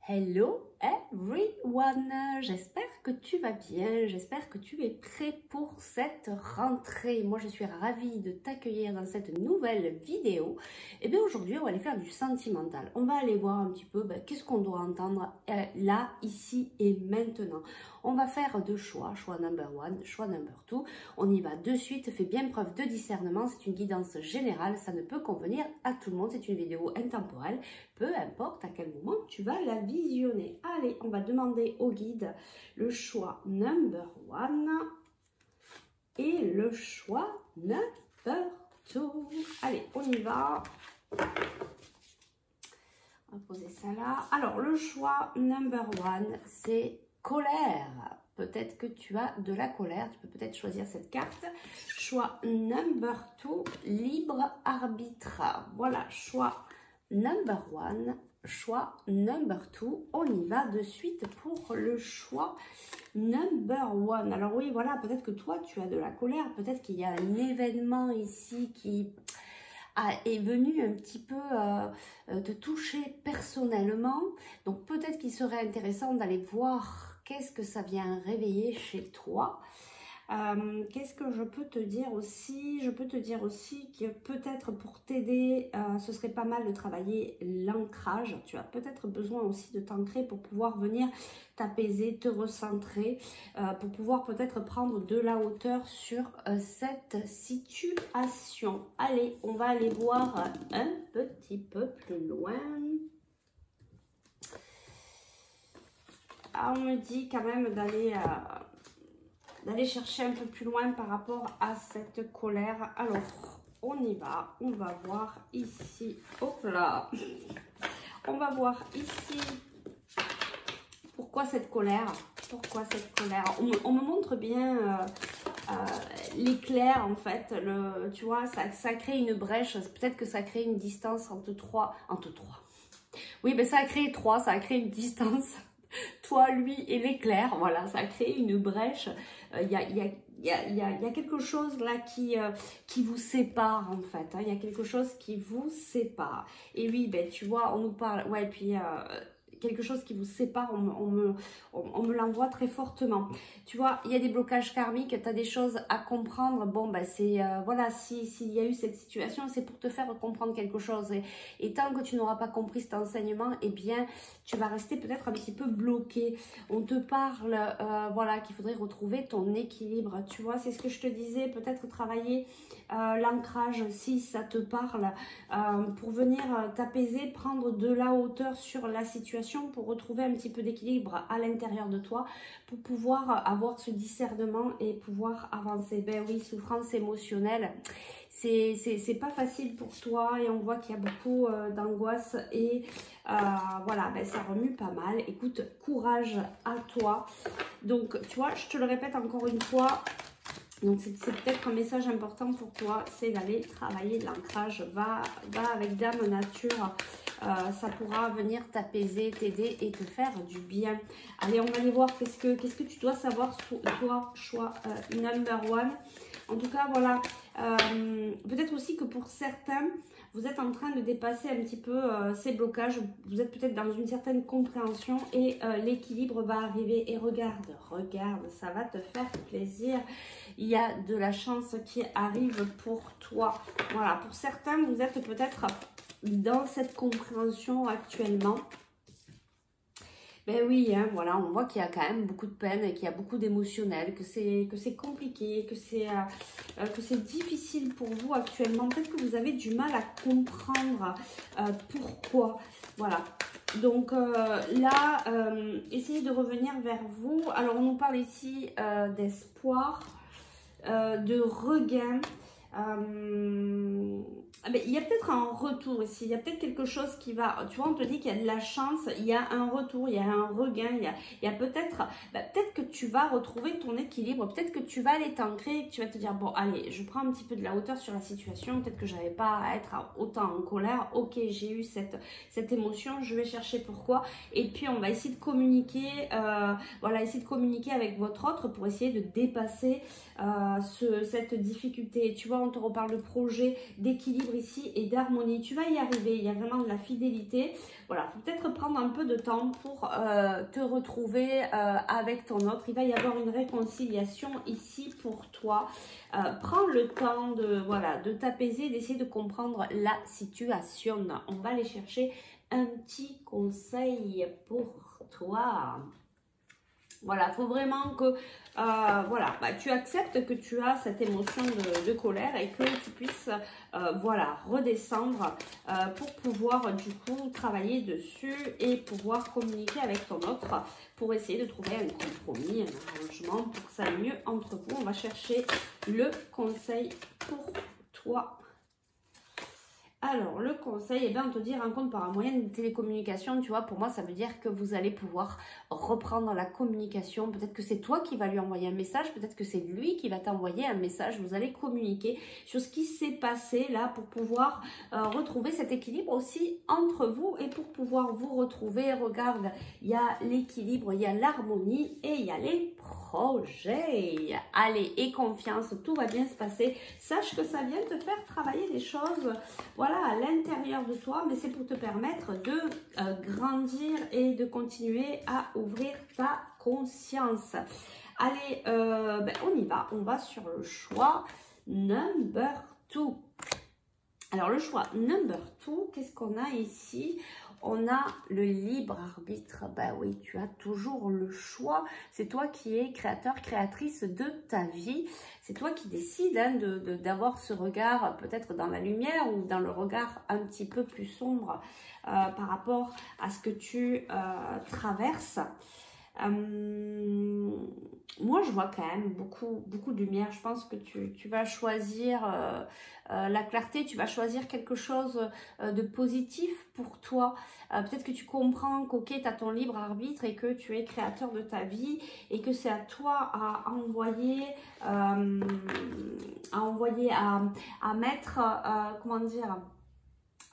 Hello everyone, j'espère que tu vas bien, j'espère que tu es prêt pour cette rentrée. Moi je suis ravie de t'accueillir dans cette nouvelle vidéo. Et bien aujourd'hui on va aller faire du sentimental. On va aller voir un petit peu qu'est-ce qu'on doit entendre là, ici et maintenant. On va faire deux choix, choix number one, choix number two. On y va de suite, fais bien preuve de discernement, c'est une guidance générale, ça ne peut convenir à tout le monde, c'est une vidéo intemporelle, peu importe à quel moment tu vas la visionner. Allez, on va demander au guide le choix number one et le choix number two. Allez, on y va. On va poser ça là. Alors, le choix number one, c'est colère. Peut-être que tu as de la colère, tu peux peut-être choisir cette carte. Choix number two, libre arbitre. Voilà, choix number one, choix number two. On y va de suite pour le choix number one. Alors oui, voilà, peut-être que toi, tu as de la colère. Peut-être qu'il y a un événement ici qui est venu un petit peu te toucher personnellement. Donc peut-être qu'il serait intéressant d'aller voir qu'est-ce que ça vient réveiller chez toi. Qu'est-ce que je peux te dire aussi? Je peux te dire aussi que peut-être pour t'aider, ce serait pas mal de travailler l'ancrage. Tu as peut-être besoin aussi de t'ancrer pour pouvoir venir t'apaiser, te recentrer, pour pouvoir peut-être prendre de la hauteur sur cette situation. Allez, on va aller voir un petit peu plus loin. Ah, on me dit quand même d'aller chercher un peu plus loin par rapport à cette colère. Alors, on y va. On va voir ici. Hop là. On va voir ici. Pourquoi cette colère? Pourquoi cette colère? On me montre bien l'éclair en fait. Tu vois, ça crée une brèche. Peut-être que ça crée une distance entre trois. Oui, mais ça a créé trois. Ça a créé une distance. Toi, lui et l'éclair, voilà, ça crée une brèche. Il y a quelque chose là qui vous sépare en fait. Il y a quelque chose qui vous sépare. Et oui, ben, tu vois, on nous parle, ouais, puis quelque chose qui vous sépare, on me l'envoie très fortement. Tu vois, il y a des blocages karmiques, tu as des choses à comprendre. Bon, ben c'est, voilà, s'il y a eu cette situation, c'est pour te faire comprendre quelque chose. Et tant que tu n'auras pas compris cet enseignement, eh bien, tu vas rester peut-être un petit peu bloqué. On te parle, voilà, qu'il faudrait retrouver ton équilibre. Tu vois, c'est ce que je te disais, peut-être travailler l'ancrage, si ça te parle, pour venir t'apaiser, prendre de la hauteur sur la situation, pour retrouver un petit peu d'équilibre à l'intérieur de toi, pour pouvoir avoir ce discernement et pouvoir avancer. Ben oui, souffrance émotionnelle, c'est pas facile pour toi et on voit qu'il y a beaucoup d'angoisse et voilà, ben ça remue pas mal. Écoute, courage à toi. Donc, tu vois, je te le répète encore une fois, donc c'est peut-être un message important pour toi, c'est d'aller travailler l'ancrage. Va avec Dame Nature, ça pourra venir t'apaiser, t'aider et te faire du bien. Allez, on va aller voir qu'est-ce que tu dois savoir sur toi, choix number one. En tout cas, voilà, peut-être aussi que pour certains, vous êtes en train de dépasser un petit peu ces blocages. Vous êtes peut-être dans une certaine compréhension et l'équilibre va arriver. Et regarde, ça va te faire plaisir. Il y a de la chance qui arrive pour toi. Voilà, pour certains, vous êtes peut-être dans cette compréhension actuellement. Ben oui, hein, voilà, on voit qu'il y a quand même beaucoup de peine et qu'il y a beaucoup d'émotionnel, que c'est compliqué, que c'est difficile pour vous actuellement. Peut-être que vous avez du mal à comprendre pourquoi. Voilà. Donc là, essayez de revenir vers vous. Alors, on nous parle ici d'espoir, de regain. Mais il y a peut-être un retour ici, il y a peut-être quelque chose qui va, tu vois, on te dit qu'il y a de la chance, il y a un retour, il y a un regain, il y a peut-être, peut-être que tu vas retrouver ton équilibre, peut-être que tu vas aller t'ancrer, que tu vas te dire, bon, allez, je prends un petit peu de la hauteur sur la situation, peut-être que j'avais pas à être autant en colère, ok, j'ai eu cette émotion, je vais chercher pourquoi, et puis on va essayer de communiquer, voilà, essayer de communiquer avec votre autre pour essayer de dépasser cette difficulté. Tu vois, on te reparle de projet, d'équilibre ici et d'harmonie. Tu vas y arriver, il y a vraiment de la fidélité. Voilà, il faut peut-être prendre un peu de temps pour te retrouver avec ton autre. Il va y avoir une réconciliation ici pour toi. Prends le temps de, voilà, de t'apaiser, d'essayer de comprendre la situation. On va aller chercher un petit conseil pour toi. Voilà, il faut vraiment que voilà, tu acceptes que tu as cette émotion de colère et que tu puisses voilà, redescendre pour pouvoir du coup travailler dessus et pouvoir communiquer avec ton autre pour essayer de trouver un compromis, un arrangement pour que ça aille mieux entre vous. On va chercher le conseil pour toi. Alors, le conseil, eh bien, on te dit rencontre par un moyen de télécommunication, tu vois, pour moi, ça veut dire que vous allez pouvoir reprendre la communication. Peut-être que c'est toi qui vas lui envoyer un message, peut-être que c'est lui qui va t'envoyer un message. Vous allez communiquer sur ce qui s'est passé là pour pouvoir retrouver cet équilibre aussi entre vous et pour pouvoir vous retrouver. Regarde, il y a l'équilibre, il y a l'harmonie et il y a les projets. Allez, aie confiance, tout va bien se passer. Sache que ça vient te faire travailler des choses, voilà, à l'intérieur de toi, mais c'est pour te permettre de grandir et de continuer à ouvrir ta conscience. Allez, on y va. On va sur le choix number 2. Alors, le choix number 2, qu'est-ce qu'on a ici? On a le libre arbitre. Ben oui, tu as toujours le choix. C'est toi qui es créateur, créatrice de ta vie. C'est toi qui décides hein, d'avoir ce regard peut-être dans la lumière ou dans le regard un petit peu plus sombre par rapport à ce que tu traverses. Moi, je vois quand même beaucoup de lumière. Je pense que tu vas choisir la clarté, tu vas choisir quelque chose de positif pour toi. Peut-être que tu comprends qu'ok, tu as ton libre arbitre et que tu es créateur de ta vie et que c'est à toi à envoyer, à mettre, comment dire,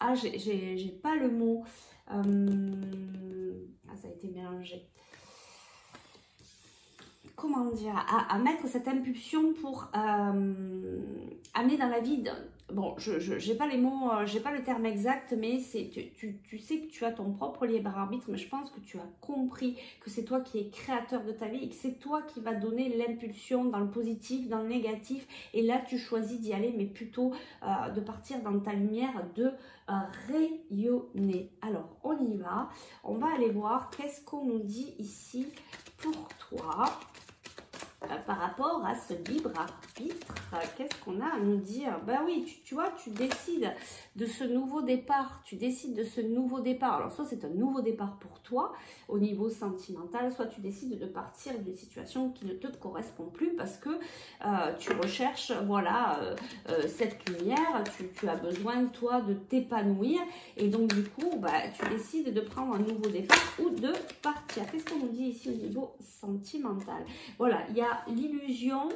ah, j'ai pas le mot, ah, ça a été mélangé. Comment dire, à mettre cette impulsion pour amener dans la vie, bon, je n'ai pas les mots, j'ai pas le terme exact, mais c'est tu sais que tu as ton propre libre arbitre, mais je pense que tu as compris que c'est toi qui es créateur de ta vie et que c'est toi qui vas donner l'impulsion dans le positif, dans le négatif, et là tu choisis d'y aller, mais plutôt de partir dans ta lumière, de rayonner. Alors, on y va, on va aller voir qu'est-ce qu'on nous dit ici pour toi. Par rapport à ce libre arbitre, qu'est-ce qu'on a à nous dire? Ben oui, tu vois, tu décides de ce nouveau départ, tu décides de ce nouveau départ. Alors, soit c'est un nouveau départ pour toi au niveau sentimental, soit tu décides de partir d'une situation qui ne te correspond plus parce que tu recherches, voilà, cette lumière, tu as besoin, toi, de t'épanouir et donc, du coup, bah, tu décides de prendre un nouveau départ ou de partir. Qu'est-ce qu'on nous dit ici au niveau sentimental? Voilà, il y a l'illusion,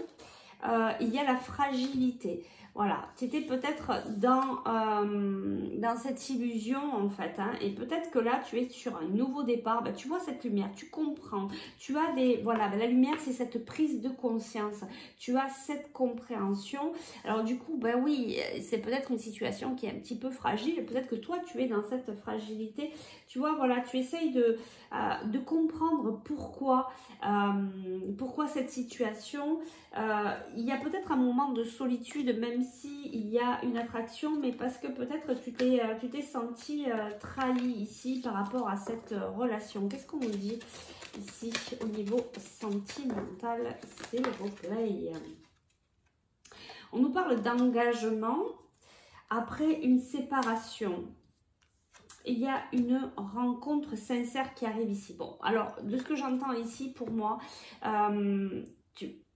il y a la fragilité. Voilà, tu étais peut-être dans cette illusion en fait, hein, et peut-être que là tu es sur un nouveau départ, ben, tu vois cette lumière, tu comprends, tu as des, voilà, ben, la lumière c'est cette prise de conscience, tu as cette compréhension, alors du coup, ben oui, c'est peut-être une situation qui est un petit peu fragile, peut-être que toi tu es dans cette fragilité, tu vois, voilà, tu essayes de comprendre pourquoi cette situation, il y a peut-être un moment de solitude, même si il y a une attraction, mais parce que peut-être tu t'es senti trahi ici par rapport à cette relation. Qu'est-ce qu'on nous dit ici au niveau sentimental, s'il vous plaît? On nous parle d'engagement après une séparation. Il y a une rencontre sincère qui arrive ici. Bon, alors, de ce que j'entends ici, pour moi,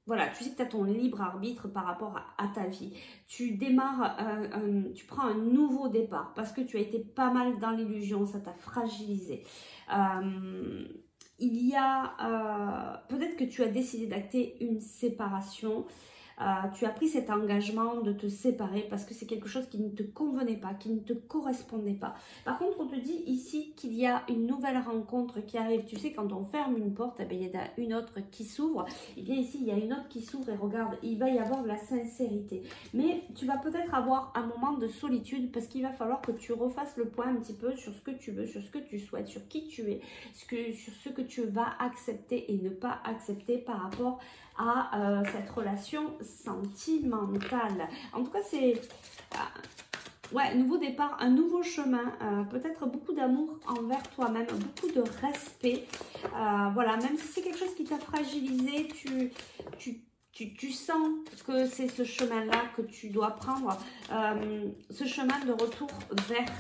voilà, tu sais que tu as ton libre arbitre par rapport à ta vie. Tu démarres, tu prends un nouveau départ parce que tu as été pas mal dans l'illusion, ça t'a fragilisé. Il y a, peut-être que tu as décidé d'acter une séparation. tu as pris cet engagement de te séparer parce que c'est quelque chose qui ne te convenait pas, qui ne te correspondait pas. Par contre, on te dit ici qu'il y a une nouvelle rencontre qui arrive. Tu sais, quand on ferme une porte, eh bien, il y en a une autre qui s'ouvre. Et bien ici, il y a une autre qui s'ouvre et regarde, il va y avoir de la sincérité. Mais tu vas peut-être avoir un moment de solitude parce qu'il va falloir que tu refasses le point un petit peu sur ce que tu veux, sur ce que tu souhaites, sur qui tu es, sur ce que tu vas accepter et ne pas accepter par rapport à cette relation sentimentale. En tout cas, c'est ouais, nouveau départ, un nouveau chemin, peut-être beaucoup d'amour envers toi-même, beaucoup de respect. Voilà, même si c'est quelque chose qui t'a fragilisé, tu sens que c'est ce chemin-là que tu dois prendre, ce chemin de retour vers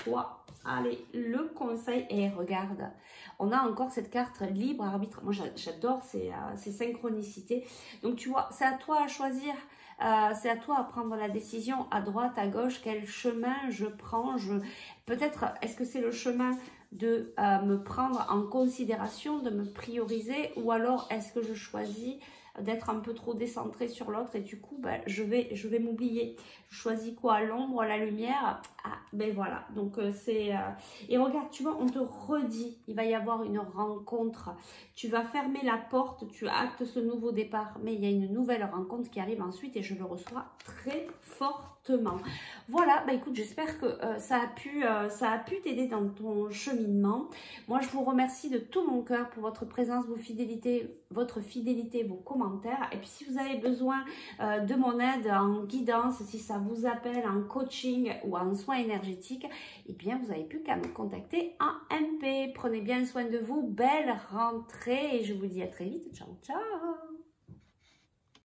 toi. Allez, le conseil, et regarde, on a encore cette carte libre arbitre. Moi, j'adore ces synchronicités. Donc, tu vois, c'est à toi à choisir. C'est à toi à prendre la décision à droite, à gauche, quel chemin je prends. Peut-être, est-ce que c'est le chemin de me prendre en considération, de me prioriser, ou alors est-ce que je choisis d'être un peu trop décentré sur l'autre et du coup ben, je vais m'oublier. Je choisis quoi, l'ombre, la lumière? Ah ben voilà, donc c'est et regarde, tu vois, on te redit, il va y avoir une rencontre, tu vas fermer la porte, tu actes ce nouveau départ, mais il y a une nouvelle rencontre qui arrive ensuite et je le reçois très fortement. Voilà, bah écoute, j'espère que ça a pu t'aider dans ton cheminement. Moi, je vous remercie de tout mon cœur pour votre présence, votre fidélité, vos commentaires. Et puis, si vous avez besoin de mon aide en guidance, si ça vous appelle en coaching ou en soins énergétiques, eh bien, vous n'avez plus qu'à me contacter en MP. Prenez bien soin de vous, belle rentrée et je vous dis à très vite. Ciao, ciao!